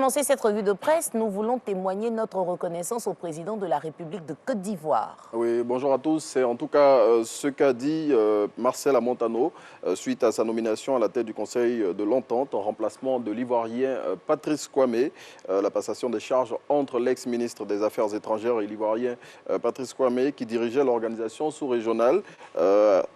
commencer cette revue de presse, nous voulons témoigner notre reconnaissance au président de la République de Côte d'Ivoire. Oui, bonjour à tous. C'est en tout cas ce qu'a dit Marcel Amontano suite à sa nomination à la tête du Conseil de l'Entente en remplacement de l'Ivoirien Patrice Kwame. La passation des charges entre l'ex-ministre des Affaires étrangères et l'Ivoirien Patrice Kwame qui dirigeait l'organisation sous-régionale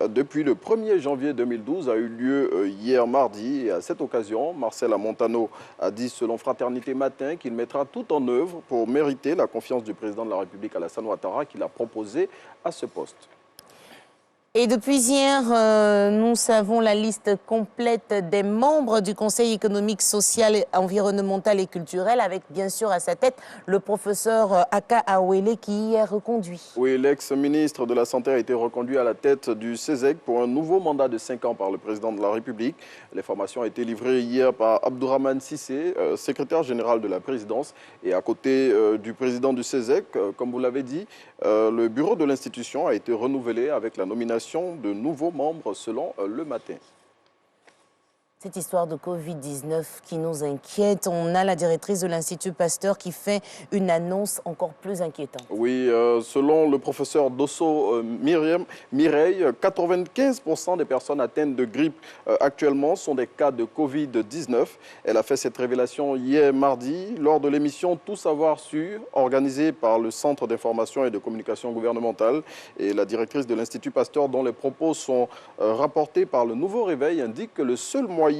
depuis le 1er janvier 2012 a eu lieu hier mardi. Et à cette occasion, Marcel Amontano a dit selon Fraternité Matin qu'il mettra tout en œuvre pour mériter la confiance du président de la République Alassane Ouattara qu'il a proposé à ce poste. Et depuis hier, nous savons la liste complète des membres du Conseil économique, social, environnemental et culturel, avec bien sûr à sa tête le professeur Aka Awele qui y est reconduit. Oui, l'ex-ministre de la Santé a été reconduit à la tête du CESEC pour un nouveau mandat de 5 ans par le président de la République. L'information a été livrée hier par Abdourahmane Sissé, secrétaire général de la présidence. Et à côté du président du CESEC, comme vous l'avez dit, le bureau de l'institution a été renouvelé avec la nomination de nouveaux membres selon Le Matin. Cette histoire de Covid-19 qui nous inquiète, on a la directrice de l'Institut Pasteur qui fait une annonce encore plus inquiétante. Oui, selon le professeur Dosso Mireille, 95% des personnes atteintes de grippe actuellement sont des cas de Covid-19. Elle a fait cette révélation hier mardi lors de l'émission Tout savoir sur, organisée par le Centre d'information et de communication gouvernementale. Et la directrice de l'Institut Pasteur, dont les propos sont rapportés par le Nouveau Réveil, indique que le seul moyen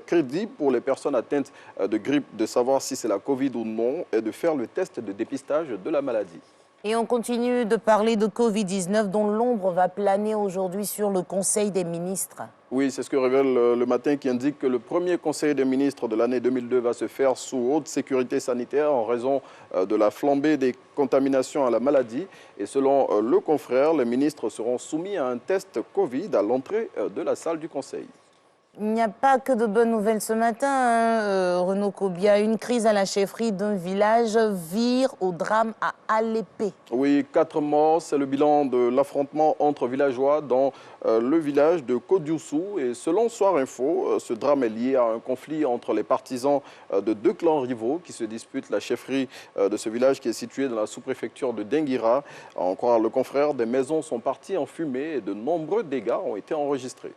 crédible pour les personnes atteintes de grippe de savoir si c'est la Covid ou non est de faire le test de dépistage de la maladie. Et on continue de parler de Covid-19 dont l'ombre va planer aujourd'hui sur le Conseil des ministres. Oui, c'est ce que révèle Le Matin qui indique que le premier Conseil des ministres de l'année 2002 va se faire sous haute sécurité sanitaire en raison de la flambée des contaminations à la maladie. Et selon le confrère, les ministres seront soumis à un test Covid à l'entrée de la salle du Conseil. Il n'y a pas que de bonnes nouvelles ce matin, Renaud Kobia. Une crise à la chefferie d'un village vire au drame à Alépé. Oui, 4 morts, c'est le bilan de l'affrontement entre villageois dans le village de Kodioussou. Et selon Soir Info, ce drame est lié à un conflit entre les partisans de 2 clans rivaux qui se disputent la chefferie de ce village qui est situé dans la sous-préfecture de Dinguira. À en croire le confrère, des maisons sont parties en fumée et de nombreux dégâts ont été enregistrés.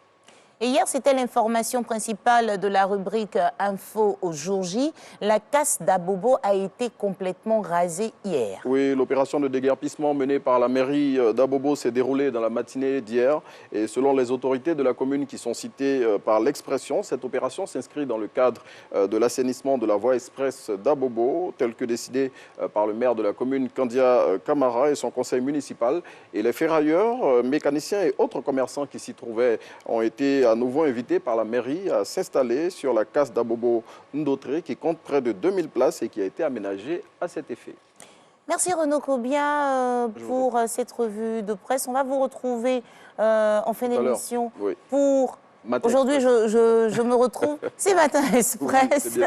Et hier, c'était l'information principale de la rubrique Info au jour J. La casse d'Abobo a été complètement rasée hier. Oui, l'opération de déguerpissement menée par la mairie d'Abobo s'est déroulée dans la matinée d'hier. Et selon les autorités de la commune qui sont citées par l'Expression, cette opération s'inscrit dans le cadre de l'assainissement de la voie express d'Abobo, tel que décidé par le maire de la commune, Kandia Camara, et son conseil municipal. Et les ferrailleurs, mécaniciens et autres commerçants qui s'y trouvaient ont été à nouveau invité par la mairie à s'installer sur la casse d'Abobo Ndotré qui compte près de 2000 places et qui a été aménagée à cet effet. Merci Renaud Kobia pour cette revue de presse. On va vous retrouver en fin d'émission pour... Aujourd'hui, je me retrouve, c'est Matin Express, oui,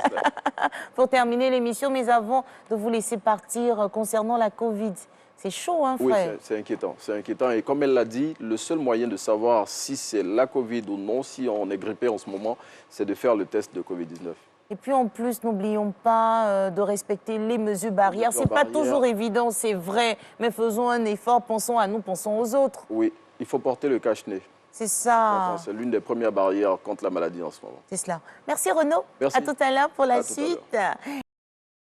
pour terminer l'émission, mais avant de vous laisser partir concernant la Covid. C'est chaud, hein, frère? Oui, c'est inquiétant. Et comme elle l'a dit, le seul moyen de savoir si c'est la Covid ou non, si on est grippé en ce moment, c'est de faire le test de Covid-19. Et puis en plus, n'oublions pas de respecter les mesures barrières. C'est pas toujours évident, c'est vrai, mais faisons un effort, pensons à nous, pensons aux autres. Oui, il faut porter le cache-nez. C'est ça. C'est l'une des premières barrières contre la maladie en ce moment. C'est cela. Merci Renaud. Merci. À tout à l'heure pour la suite.